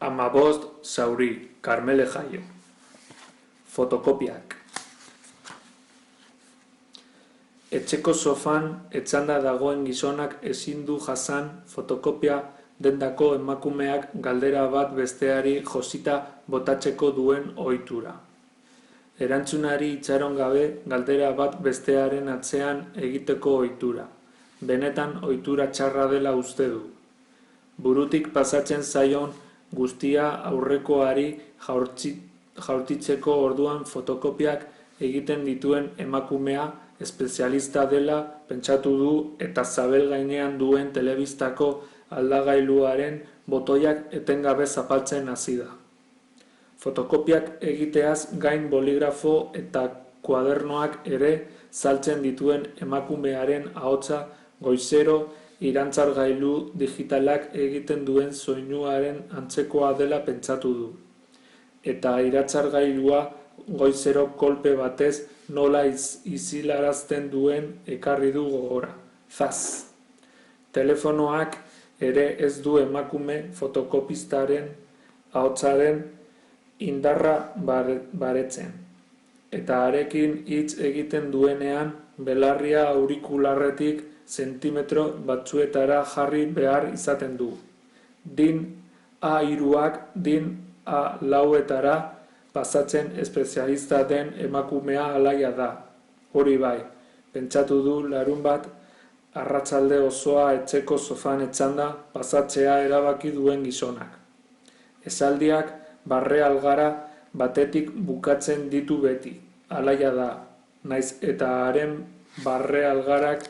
Hamabost zauri, Karmele Jaio. Fotokopiak. Etxeko sofan etzanda dagoen gizonak ezin du jasan fotokopia dendako emakumeak galdera bat besteari josita botatzeko duen ohitura. Erantzunari itxaron gabe galdera bat bestearen atzean egiteko ohitura. Benetan ohitura txarra dela uste du. Burutik pasatzen zaion guztia aurrekoari jaurtitzeko orduan fotokopiak egiten dituen emakumea espezialista dela pentsatu du eta zabel gainean duen telebistako aldagailuaren botoiak etengabe zapaltzen hasi da. Fotokopiak egiteaz gain boligrafo eta kuadernoak ere saltzen dituen emakumearen ahotsa goizero irantzargailu digitalak egiten duen soinuaren antzekoa dela pentsatu du. Eta iratzargailua goizero kolpe batez nola isilarazten duen ekarri du gogora. Zaz! Telefonoak ere ez du emakume fotokopistaren ahotsaren indarra baretzen. Eta harekin hitz egiten duenean belarria aurikularretik zentimetro batzuetara jarri behar izaten du. Din A3ak din A4etara pasatzen espezialista den emakumea alaia da. Hori bai, pentsatu du larunbat arratsalde osoa etxeko sofan etzanda pasatzea erabaki duen gizonak. Esaldiak barre algara batetik bukatzen ditu beti, alaia da, naiz eta haren barre algarak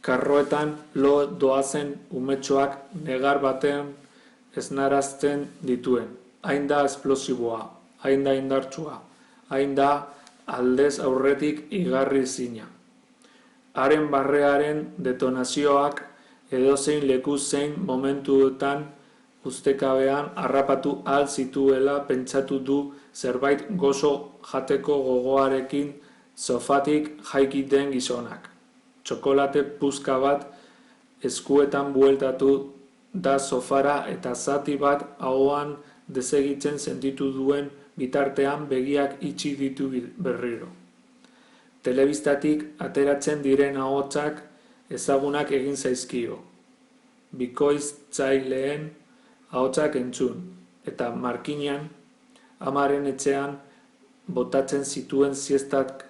karroetan lo doazen umetxoak negar batean esnarazten dituen. Hain da esplosiboa, hain da indartsua, hain da aldez aurretik igarri zina. Haren barrearen detonazioak edozein leku zein momentuetan ustekabean harrapatu ahal zituela pentsatu du zerbait gozo jateko gogoarekin sofatik jaiki den gizonak. Txokolate puzka bat eskuetan bueltatu da sofara eta zati bat ahoan desegitzen sentitu duen bitartean begiak itxi ditu berriro. Telebistatik ateratzen diren ahotsak ezagunak egin zaizkio. Bikoiztzaileen ahotsak entzun, eta markinan amaren etxean botatzen zituen siestak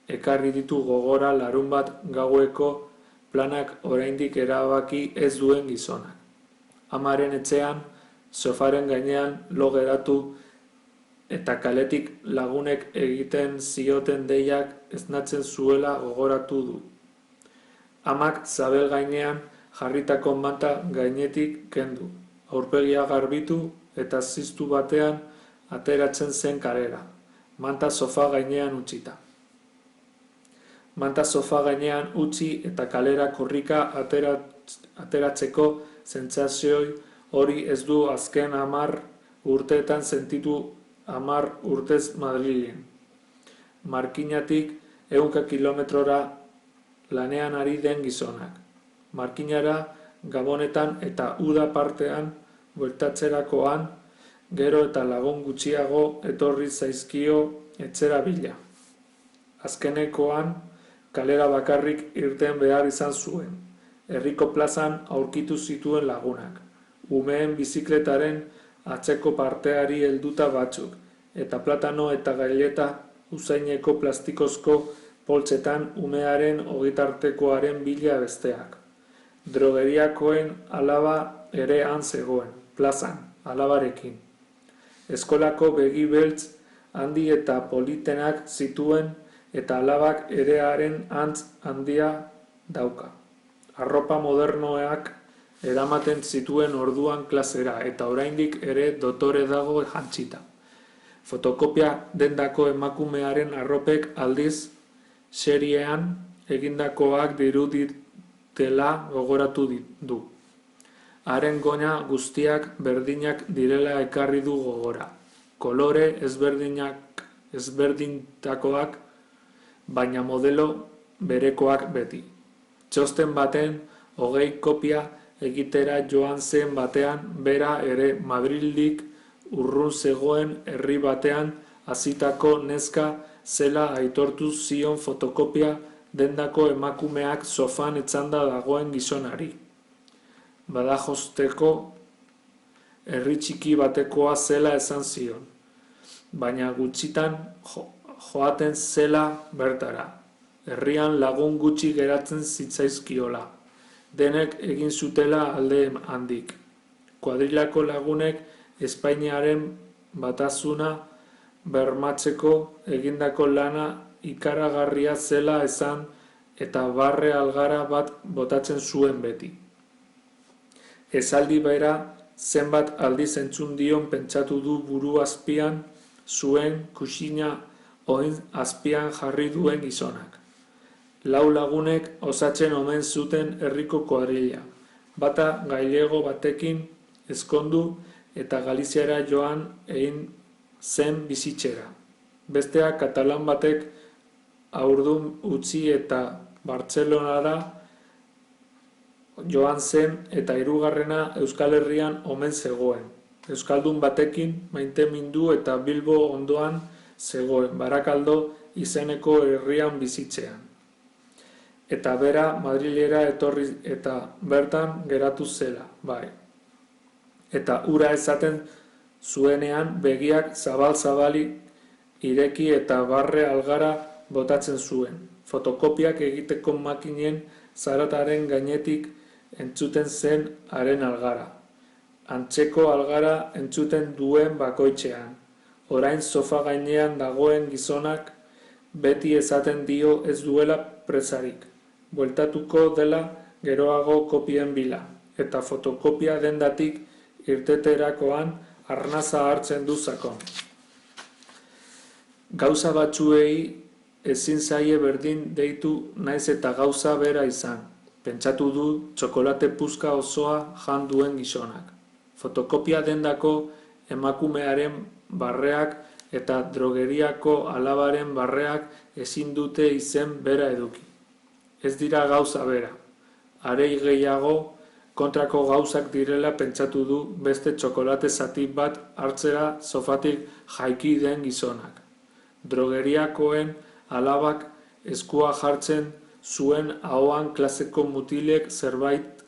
ekarri ditu gogora larunbat gaueko planak oraindik erabaki ez duen gizonak. Amaren etxean, sofaren gainean lo geratu eta kaletik lagunek egiten zioten deiak esnatzen zuela gogoratu du. Amak zabel gainean jarritako manta gainetik kendu, aurpegia garbitu eta ziztu batean ateratzen zen kalera, manta sofa gainean utzita. Manta sofa gainean utzi eta kalera korrika ateratzeko sentsazioi hori ez du azken 10 urteetan sentitu 10 urtez Madrilen. Markinatik 100 kilometrora lanean ari den gizonak. Markinara gabonetan eta uda partean bueltatzerakoan gero eta lagun gutxiago etorri zaizkio etxera bila. Azkenekoan kalera bakarrik irten behar izan zuen. Herriko plazan aurkitu zituen lagunak. Umeen bizikletaren atzeko parteari helduta batzuk, eta platano eta gaileta usaineko plastikozko poltsetan umearen ogitartekoaren bila besteak. Drogeriakoen alaba ere han zegoen, plazan, alabarekin. Eskolako begi beltz handi eta politenak zituen eta alabak ere haren antz handia dauka. Arropa modernoak eramaten zituen orduan klasera eta oraindik ere dotore dago jantzita. Fotokopia dendako emakumearen arropek aldiz seriean egindakoak diruditela gogoratu du. Haren goina guztiak berdinak direla ekarri du gogora. Kolore ezberdintakoak, baina modelo berekoak beti. Txosten baten 20 kopia egitera joan zen batean, bera ere Madrildik urrun zegoen herri batean hazitako neska zela aitortu zion fotokopia dendako emakumeak sofan etzanda dagoen gizonari. Badajosteko herri txiki batekoa zela esan zion, baina gutxitan joaten zela bertara. Herrian lagun gutxi geratzen zitzaizkiola, denek egin zutela alde handik. Kuadrilako lagunek Espainiaren batasuna bermatzeko egindako lana ikaragarria zela esan eta barre algara bat botatzen zuen beti. Esaldi bera zenbat aldiz entzun dion pentsatu du buru azpian zuen kuxina oin azpian jarri duen gizonak. 4 lagunek osatzen omen zuten herriko kuadrilla, bata gailego batekin ezkondu eta Galiziara joan egin zen bizitzera. Bestea katalan batek haurdun utzi eta Bartzelonara joan zen eta 3. Euskal Herrian omen zegoen. Euskaldun batekin maitemindu eta Bilbo ondoan zegoen, Barakaldo izeneko herrian bizitzean. Eta bera Madrilera etorri eta bertan geratu zela, bai. Eta ura esaten zuenean begiak zabal-zabalik ireki eta barre algara botatzen zuen. Fotokopiak egiteko makinen zarataren gainetik entzuten zen haren algara. Antzeko algara entzuten duen bakoitzean. Orain sofa gainean dagoen gizonak beti esaten dio ez duela presarik. Bueltatuko dela geroago kopien bila, eta fotokopia dendatik irteterakoan arnaza hartzen du sakon. Gauza batzuei ezin zaie berdin deitu naiz eta gauza bera izan, pentsatu du txokolate puska osoa jan duen gizonak. Fotokopia dendako emakumearen barreak eta drogeriako alabaren barreak ezin dute izen bera eduki. Ez dira gauza bera. Are gehiago kontrako gauzak direla pentsatu du beste txokolate zati bat hartzera sofatik jaiki den gizonak. Drogeriakoen alabak eskua jartzen zuen ahoan klaseko mutilek zerbait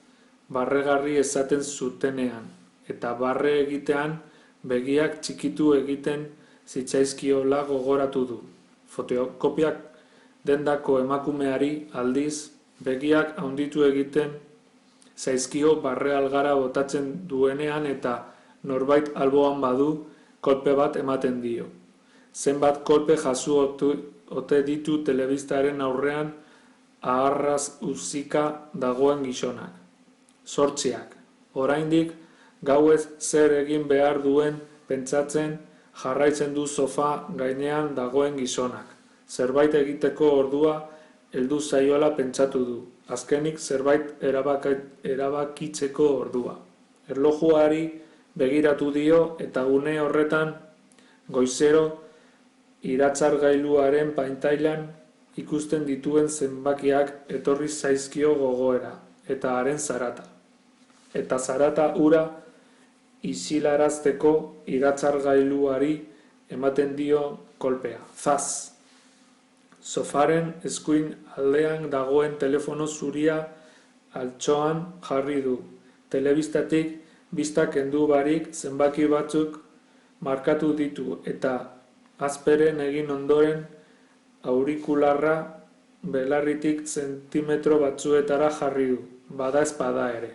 barregarri esaten zutenean, eta barre egitean begiak txikitu egiten zitzaizkiola gogoratu du. Fotokopiak dendako emakumeari aldiz begiak handitu egiten zaizkio barre algara botatzen duenean eta norbait alboan badu kolpe bat ematen dio. Zenbat kolpe jaso ote ditu telebistaren aurrean aharraz uzika dagoen gizonak. 8. Oraindik gauez zer egin behar duen pentsatzen jarraitzen du sofa gainean dagoen gizonak. Zerbait egiteko ordua heldu zaiola pentsatu du. Azkenik zerbait erabakitzeko ordua. Erlojuari begiratu dio eta une horretan goizero iratzargailuaren pantailan ikusten dituen zenbakiak etorri zaizkio gogoera eta haren zarata. Eta zarata ura isilarazteko iratzargailuari ematen dio kolpea. Zaz! Sofaren eskuin aldean dagoen telefono zuria altxoan jarri du. Telebistatik bista kendu barik zenbaki batzuk markatu ditu eta azperen egin ondoren aurikularra belarritik zentimetro batzuetara jarri du, bada espada ere.